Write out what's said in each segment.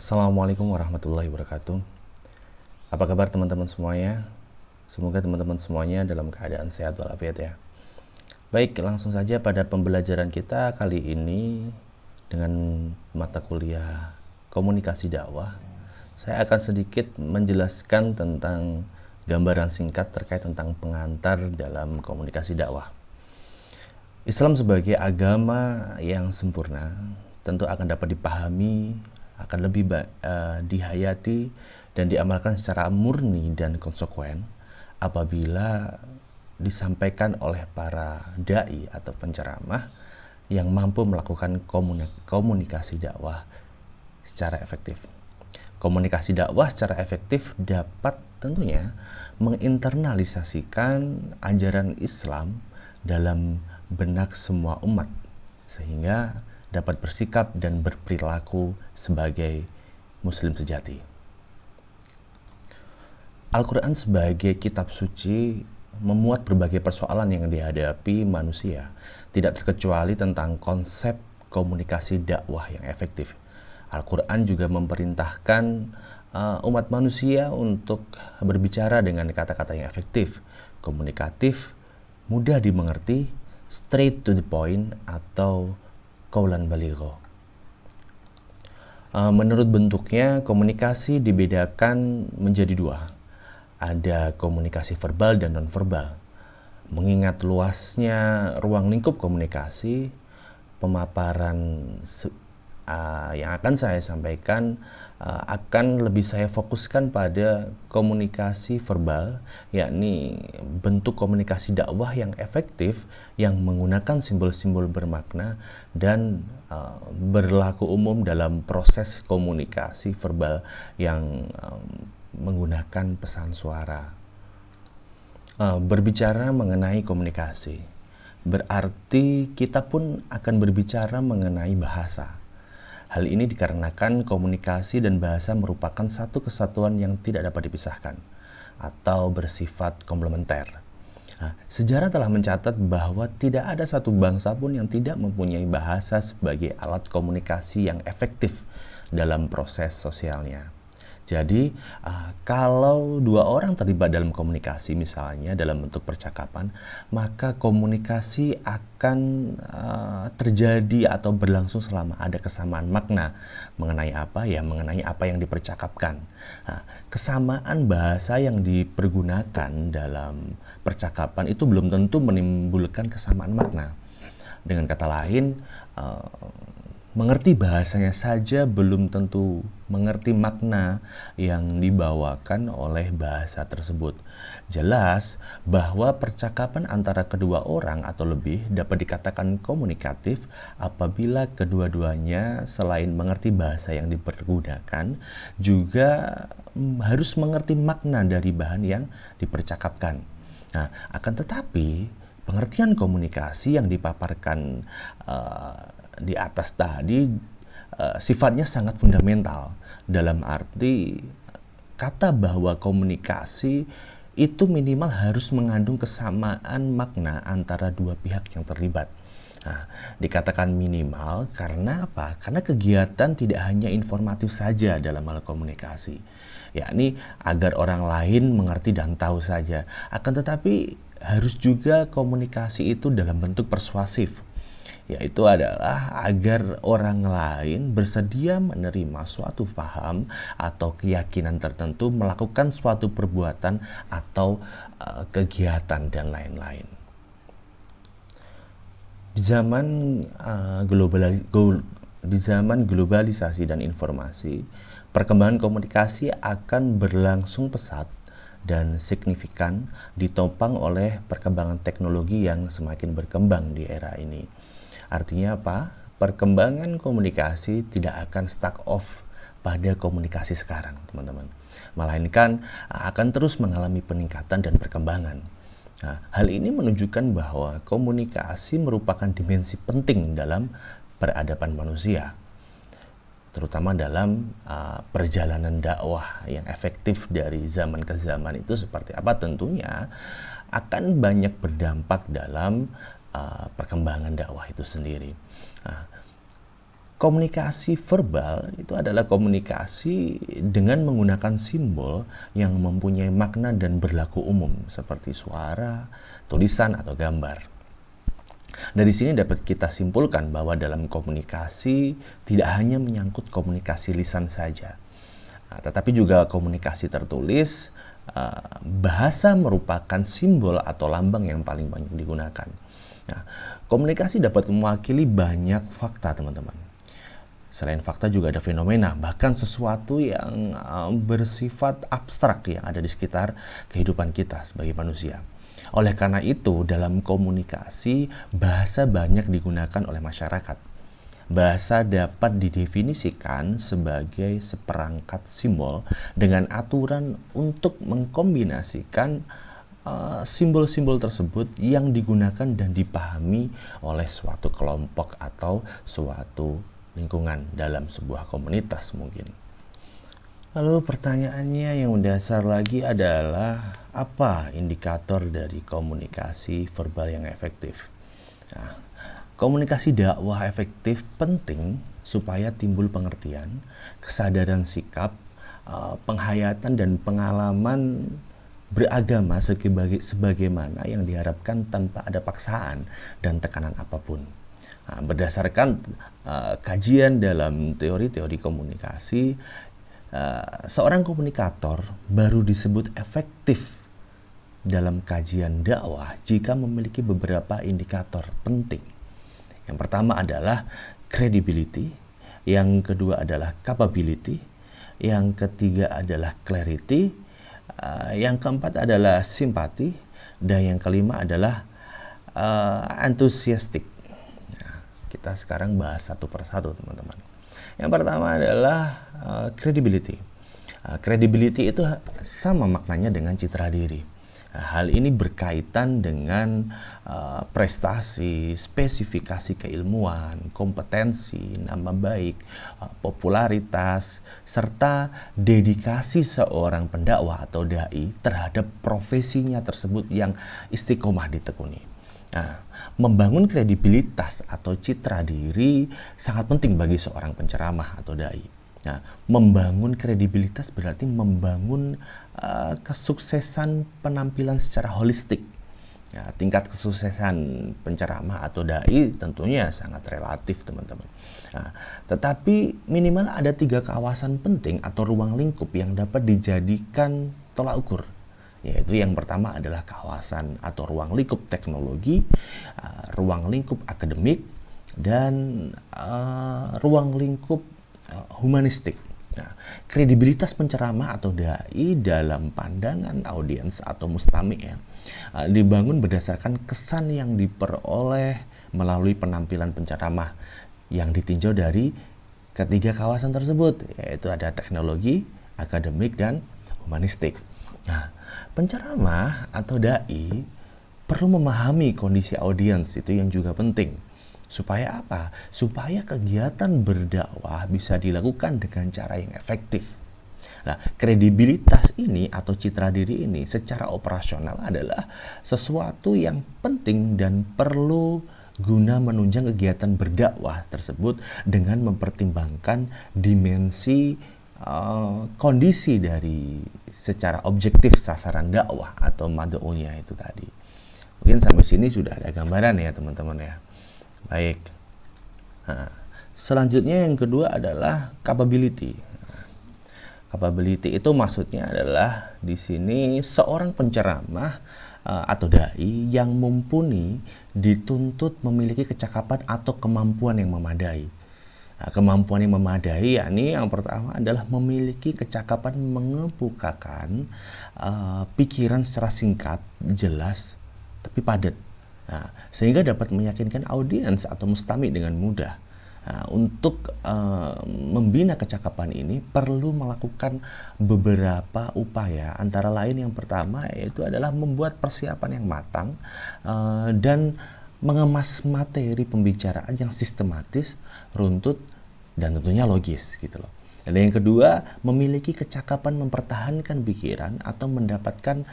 Assalamualaikum warahmatullahi wabarakatuh. Apa kabar teman-teman semuanya? Semoga teman-teman semuanya dalam keadaan sehat walafiat ya. Baik, langsung saja pada pembelajaran kita kali ini dengan mata kuliah komunikasi dakwah. Saya akan sedikit menjelaskan tentang gambaran singkat terkait tentang pengantar dalam komunikasi dakwah. Islam sebagai agama yang sempurna tentu akan dapat dipahami, akan lebih dihayati dan diamalkan secara murni dan konsekuen apabila disampaikan oleh para dai atau penceramah yang mampu melakukan komunikasi dakwah secara efektif. Komunikasi dakwah secara efektif dapat tentunya menginternalisasikan ajaran Islam dalam benak semua umat, sehingga dapat bersikap dan berperilaku sebagai muslim sejati. Al-Quran sebagai kitab suci memuat berbagai persoalan yang dihadapi manusia, tidak terkecuali tentang konsep komunikasi dakwah yang efektif. Al-Quran juga memerintahkan umat manusia untuk berbicara dengan kata-kata yang efektif, komunikatif, mudah dimengerti, straight to the point, atau qaulan baligho. Menurut bentuknya, komunikasi dibedakan menjadi dua. Ada komunikasi verbal dan non-verbal. Mengingat luasnya ruang lingkup komunikasi, pemaparan yang akan saya sampaikan akan lebih saya fokuskan pada komunikasi verbal, yakni bentuk komunikasi dakwah yang efektif yang menggunakan simbol-simbol bermakna dan berlaku umum dalam proses komunikasi verbal yang menggunakan pesan suara. Berbicara mengenai komunikasi berarti kita pun akan berbicara mengenai bahasa. Hal ini dikarenakan komunikasi dan bahasa merupakan satu kesatuan yang tidak dapat dipisahkan atau bersifat komplementer. Sejarah telah mencatat bahwa tidak ada satu bangsa pun yang tidak mempunyai bahasa sebagai alat komunikasi yang efektif dalam proses sosialnya. Jadi, kalau dua orang terlibat dalam komunikasi, misalnya dalam bentuk percakapan, maka komunikasi akan terjadi atau berlangsung selama ada kesamaan makna mengenai apa ya, mengenai apa yang dipercakapkan. Kesamaan bahasa yang dipergunakan dalam percakapan itu belum tentu menimbulkan kesamaan makna. Dengan kata lain, mengerti bahasanya saja belum tentu mengerti makna yang dibawakan oleh bahasa tersebut. Jelas bahwa percakapan antara kedua orang atau lebih dapat dikatakan komunikatif apabila kedua-duanya selain mengerti bahasa yang dipergunakan juga harus mengerti makna dari bahan yang dipercakapkan. Akan tetapi pengertian komunikasi yang dipaparkan di atas tadi sifatnya sangat fundamental, dalam arti kata bahwa komunikasi itu minimal harus mengandung kesamaan makna antara dua pihak yang terlibat. Dikatakan minimal karena apa? Karena kegiatan tidak hanya informatif saja dalam hal komunikasi, yakni agar orang lain mengerti dan tahu saja, akan tetapi harus juga komunikasi itu dalam bentuk persuasif, yaitu adalah agar orang lain bersedia menerima suatu paham atau keyakinan tertentu, melakukan suatu perbuatan atau kegiatan dan lain-lain. Di zaman globalisasi dan informasi, perkembangan komunikasi akan berlangsung pesat dan signifikan, ditopang oleh perkembangan teknologi yang semakin berkembang di era ini. Artinya apa? Perkembangan komunikasi tidak akan stuck off pada komunikasi sekarang, teman-teman. Melainkan akan terus mengalami peningkatan dan perkembangan. Hal ini menunjukkan bahwa komunikasi merupakan dimensi penting dalam peradaban manusia, terutama dalam perjalanan dakwah yang efektif dari zaman ke zaman itu seperti apa, tentunya akan banyak berdampak dalam perkembangan dakwah itu sendiri. Komunikasi verbal itu adalah komunikasi dengan menggunakan simbol yang mempunyai makna dan berlaku umum seperti suara, tulisan, atau gambar. Dari sini dapat kita simpulkan bahwa dalam komunikasi tidak hanya menyangkut komunikasi lisan saja, tetapi juga komunikasi tertulis. Bahasa merupakan simbol atau lambang yang paling banyak digunakan. Nah, komunikasi dapat mewakili banyak fakta, teman-teman. Selain fakta juga ada fenomena, bahkan sesuatu yang bersifat abstrak yang ada di sekitar kehidupan kita sebagai manusia. Oleh karena itu, dalam komunikasi, bahasa banyak digunakan oleh masyarakat. Bahasa dapat didefinisikan sebagai seperangkat simbol dengan aturan untuk mengkombinasikan simbol-simbol tersebut yang digunakan dan dipahami oleh suatu kelompok atau suatu lingkungan dalam sebuah komunitas mungkin. Lalu pertanyaannya yang mendasar lagi adalah apa indikator dari komunikasi verbal yang efektif? Nah, komunikasi dakwah efektif penting supaya timbul pengertian, kesadaran sikap, penghayatan dan pengalaman beragama sebagaimana yang diharapkan tanpa ada paksaan dan tekanan apapun. Berdasarkan kajian dalam teori-teori komunikasi, seorang komunikator baru disebut efektif dalam kajian dakwah jika memiliki beberapa indikator penting. Yang pertama adalah credibility, yang kedua adalah capability, yang ketiga adalah clarity, yang keempat adalah simpati, dan yang kelima adalah enthusiastic. Kita sekarang bahas satu persatu, teman-teman. Yang pertama adalah credibility. Credibility itu sama maknanya dengan citra diri. Hal ini berkaitan dengan prestasi, spesifikasi keilmuan, kompetensi, nama baik, popularitas, serta dedikasi seorang pendakwah atau dai terhadap profesinya tersebut yang istiqomah ditekuni. Nah, membangun kredibilitas atau citra diri sangat penting bagi seorang penceramah atau dai. Nah, membangun kredibilitas berarti membangun kesuksesan penampilan secara holistik. Ya, tingkat kesuksesan penceramah atau dai tentunya sangat relatif, teman-teman. Nah, tetapi minimal ada 3 kawasan penting atau ruang lingkup yang dapat dijadikan tolak ukur. Yaitu yang pertama adalah kawasan atau ruang lingkup teknologi, ruang lingkup akademik, dan ruang lingkup humanistik. Nah, kredibilitas penceramah atau dai dalam pandangan audiens atau mustami' dibangun berdasarkan kesan yang diperoleh melalui penampilan penceramah yang ditinjau dari ketiga kawasan tersebut, yaitu ada teknologi, akademik, dan humanistik. Nah, penceramah atau dai perlu memahami kondisi audiens, itu yang juga penting. Supaya apa? Supaya kegiatan berdakwah bisa dilakukan dengan cara yang efektif. Nah, kredibilitas ini atau citra diri ini secara operasional adalah sesuatu yang penting dan perlu guna menunjang kegiatan berdakwah tersebut dengan mempertimbangkan dimensi kondisi dari secara objektif sasaran dakwah atau mad'unya itu tadi. Mungkin sampai sini sudah ada gambaran ya, teman-teman ya. Baik. Nah, selanjutnya yang kedua adalah capability. Capability itu maksudnya adalah di sini seorang penceramah atau dai yang mumpuni dituntut memiliki kecakapan atau kemampuan yang memadai. Nah, kemampuan yang memadai yakni yang pertama adalah memiliki kecakapan mengemukakan pikiran secara singkat, jelas, tapi padat. Nah, sehingga dapat meyakinkan audiens atau mustami' dengan mudah. Nah, untuk membina kecakapan ini perlu melakukan beberapa upaya, antara lain yang pertama yaitu adalah membuat persiapan yang matang dan mengemas materi pembicaraan yang sistematis, runtut, dan tentunya logis gitu loh. Dan yang kedua, memiliki kecakapan mempertahankan pikiran atau mendapatkan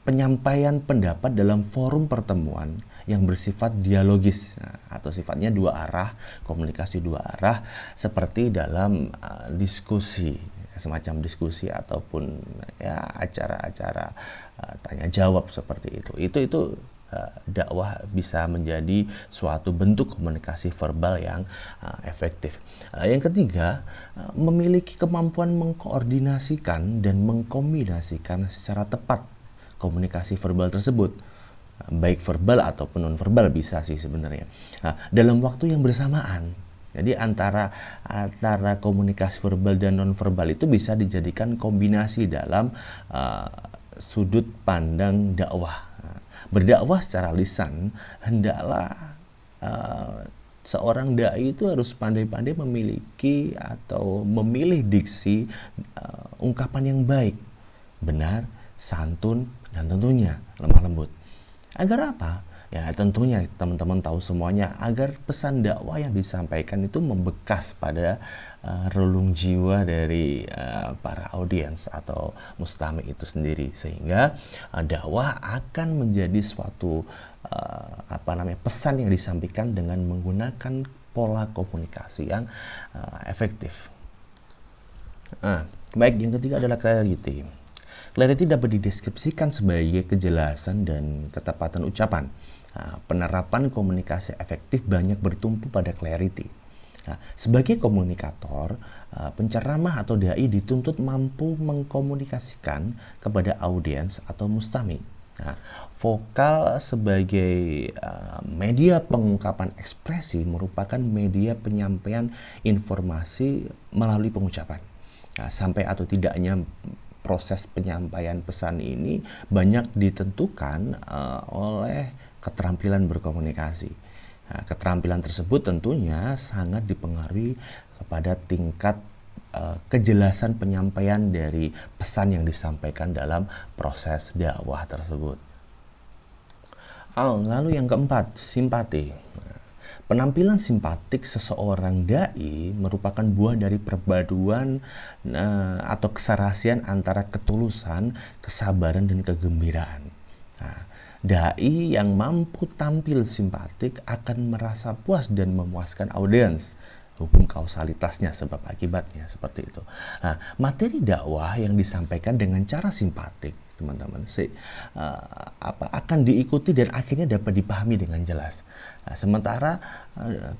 penyampaian pendapat dalam forum pertemuan yang bersifat dialogis, atau sifatnya dua arah, komunikasi dua arah, seperti dalam diskusi, semacam diskusi ataupun ya acara-acara tanya jawab seperti itu. Itu dakwah bisa menjadi suatu bentuk komunikasi verbal yang efektif. Yang ketiga, memiliki kemampuan mengkoordinasikan dan mengkombinasikan secara tepat komunikasi verbal tersebut, baik verbal ataupun non verbal bisa sih sebenarnya, dalam waktu yang bersamaan. Jadi antara komunikasi verbal dan non verbal itu bisa dijadikan kombinasi dalam sudut pandang dakwah. Berdakwah secara lisan, hendaklah seorang dai itu harus pandai-pandai memiliki atau memilih diksi, ungkapan yang baik, benar, santun, dan tentunya lemah lembut. Agar apa? Ya tentunya teman-teman tahu semuanya, agar pesan dakwah yang disampaikan itu membekas pada relung jiwa dari para audiens atau mustami itu sendiri, sehingga dakwah akan menjadi suatu pesan yang disampaikan dengan menggunakan pola komunikasi yang efektif. Baik, yang ketiga adalah clarity. Clarity dapat dideskripsikan sebagai kejelasan dan ketepatan ucapan. Penerapan komunikasi efektif banyak bertumpu pada clarity. Sebagai komunikator, penceramah atau dai dituntut mampu mengkomunikasikan kepada audiens atau mustami. Vokal sebagai media pengungkapan ekspresi merupakan media penyampaian informasi melalui pengucapan. Sampai atau tidaknya proses penyampaian pesan ini banyak ditentukan oleh keterampilan berkomunikasi. Keterampilan tersebut tentunya sangat dipengaruhi kepada tingkat kejelasan penyampaian dari pesan yang disampaikan dalam proses dakwah tersebut. Lalu yang keempat, simpati. Penampilan simpatik seseorang dai merupakan buah dari perpaduan atau keserasian antara ketulusan, kesabaran, dan kegembiraan. Dai yang mampu tampil simpatik akan merasa puas dan memuaskan audiens. Hukum kausalitasnya, sebab akibatnya, seperti itu. Materi dakwah yang disampaikan dengan cara simpatik, teman-teman, akan diikuti dan akhirnya dapat dipahami dengan jelas. Sementara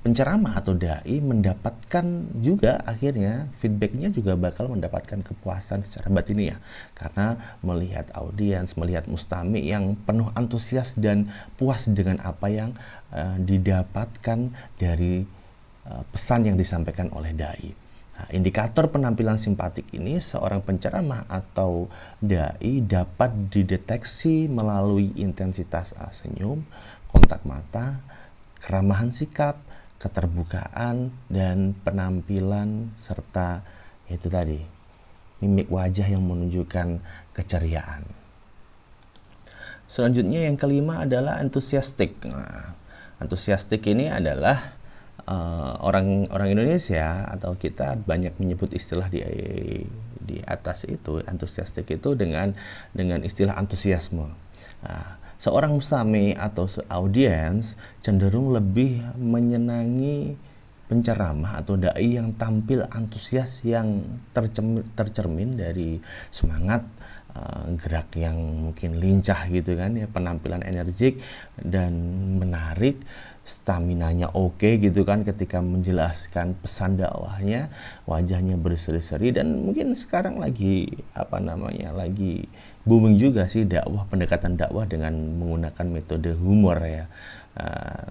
penceramah atau dai mendapatkan juga akhirnya feedbacknya juga bakal mendapatkan kepuasan secara batiniah, karena melihat audiens, melihat mustami yang penuh antusias dan puas dengan apa yang didapatkan dari pesan yang disampaikan oleh dai. Indikator penampilan simpatik ini, seorang penceramah atau dai dapat dideteksi melalui intensitas senyum, kontak mata, keramahan sikap, keterbukaan, dan penampilan serta itu tadi, mimik wajah yang menunjukkan keceriaan. Selanjutnya yang kelima adalah enthusiastic. Enthusiastic ini adalah orang Indonesia atau kita banyak menyebut istilah di atas itu, enthusiastic itu dengan istilah antusiasme. Seorang mustami atau audiens cenderung lebih menyenangi penceramah atau dai yang tampil antusias, yang tercermin dari semangat, gerak yang mungkin lincah gitu kan ya, penampilan energik dan menarik, staminanya oke gitu kan ketika menjelaskan pesan dakwahnya, wajahnya berseri-seri, dan mungkin sekarang lagi lagi booming juga sih pendekatan dakwah dengan menggunakan metode humor ya.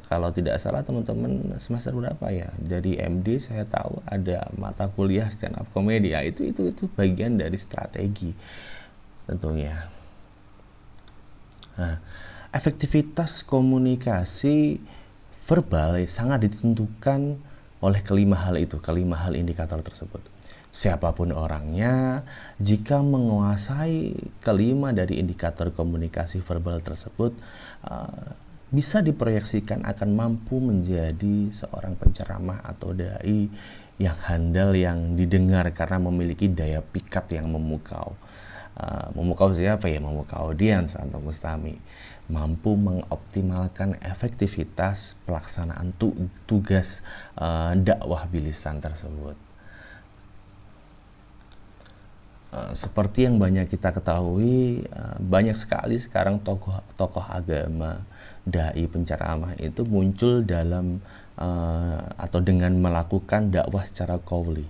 Kalau tidak salah teman-teman semester berapa ya, dari MD saya tahu ada mata kuliah stand up comedy ya, itu bagian dari strategi tentunya. Efektivitas komunikasi verbal sangat ditentukan oleh kelima hal indikator tersebut. Siapapun orangnya, jika menguasai kelima dari indikator komunikasi verbal tersebut, bisa diproyeksikan akan mampu menjadi seorang penceramah atau dai yang handal, yang didengar karena memiliki daya pikat yang memukau. Memukau siapa ya? Memukau audiens atau mustami, mampu mengoptimalkan efektivitas pelaksanaan tugas dakwah bilisan tersebut. Seperti yang banyak kita ketahui, banyak sekali sekarang tokoh agama, dai, penceramah itu muncul dalam atau dengan melakukan dakwah secara qauli.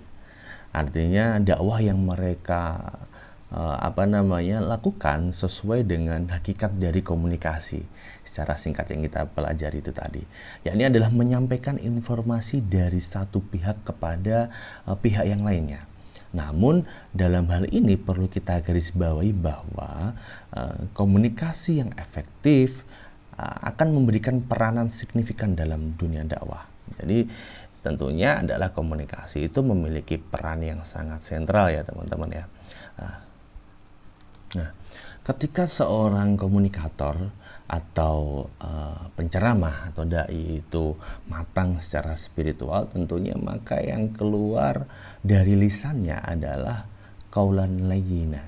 Artinya dakwah yang mereka lakukan sesuai dengan hakikat dari komunikasi secara singkat yang kita pelajari itu tadi. Yakni adalah menyampaikan informasi dari satu pihak kepada pihak yang lainnya. Namun dalam hal ini perlu kita garis bawahi bahwa komunikasi yang efektif akan memberikan peranan signifikan dalam dunia dakwah. Jadi tentunya adalah komunikasi itu memiliki peran yang sangat sentral ya teman-teman ya. Nah, ketika seorang komunikator atau penceramah atau dai itu matang secara spiritual, tentunya maka yang keluar dari lisannya adalah qaulan layyina,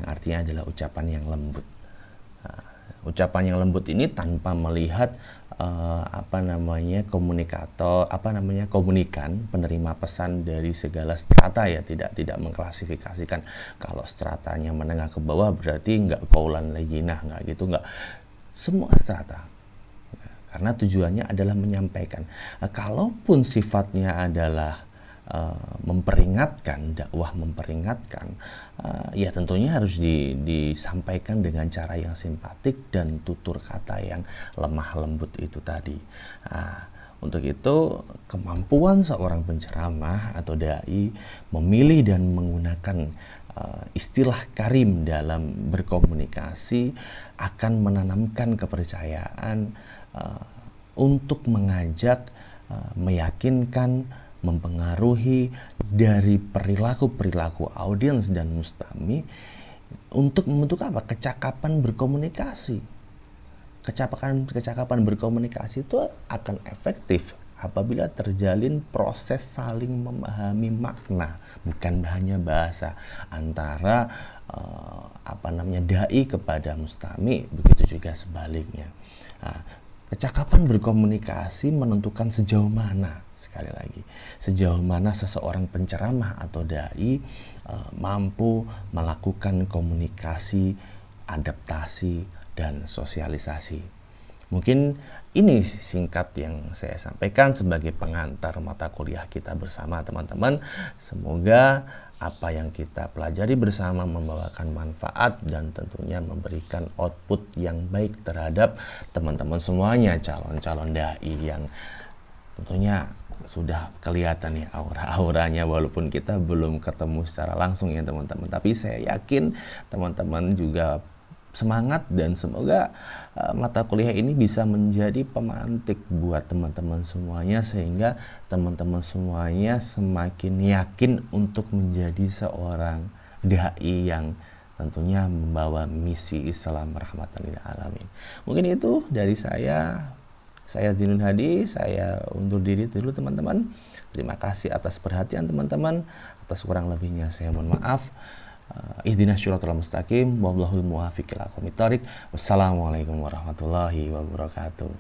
yang artinya adalah ucapan yang lembut. Ucapan yang lembut ini tanpa melihat komunikan penerima pesan dari segala strata ya, tidak mengklasifikasikan kalau stratanya menengah ke bawah berarti nggak qaulan layyinah, nggak gitu, nggak, semua strata, karena tujuannya adalah menyampaikan. Kalaupun sifatnya adalah memperingatkan, dakwah memperingatkan, ya tentunya harus disampaikan dengan cara yang simpatik dan tutur kata yang lemah lembut itu tadi. Untuk itu kemampuan seorang penceramah atau dai memilih dan menggunakan istilah karim dalam berkomunikasi akan menanamkan kepercayaan untuk mengajak, meyakinkan, mempengaruhi dari perilaku audiens dan mustami untuk membentuk kecakapan berkomunikasi. Kecakapan berkomunikasi itu akan efektif apabila terjalin proses saling memahami makna, bukan hanya bahasa, antara dai kepada mustami, begitu juga sebaliknya. Kecakapan berkomunikasi menentukan sejauh mana, sekali lagi, sejauh mana seseorang penceramah atau dai mampu melakukan komunikasi, adaptasi, dan sosialisasi. Mungkin ini singkat yang saya sampaikan sebagai pengantar mata kuliah kita bersama teman-teman. Semoga apa yang kita pelajari bersama membawakan manfaat dan tentunya memberikan output yang baik terhadap teman-teman semuanya, calon-calon dai yang tentunya sudah kelihatan ya aura-auranya, walaupun kita belum ketemu secara langsung ya teman-teman. Tapi saya yakin teman-teman juga semangat dan semoga mata kuliah ini bisa menjadi pemantik buat teman-teman semuanya, sehingga teman-teman semuanya semakin yakin untuk menjadi seorang dai yang tentunya membawa misi Islam rahmatan lil alamin. Mungkin itu dari saya Zinun Hadi, saya undur diri dulu teman-teman. Terima kasih atas perhatian teman-teman. Atas kurang lebihnya saya mohon maaf. Ihdinas syiratal mustaqim, wallahul muwaffiq ila aqwamit thoriq. Wassalamualaikum warahmatullahi wabarakatuh.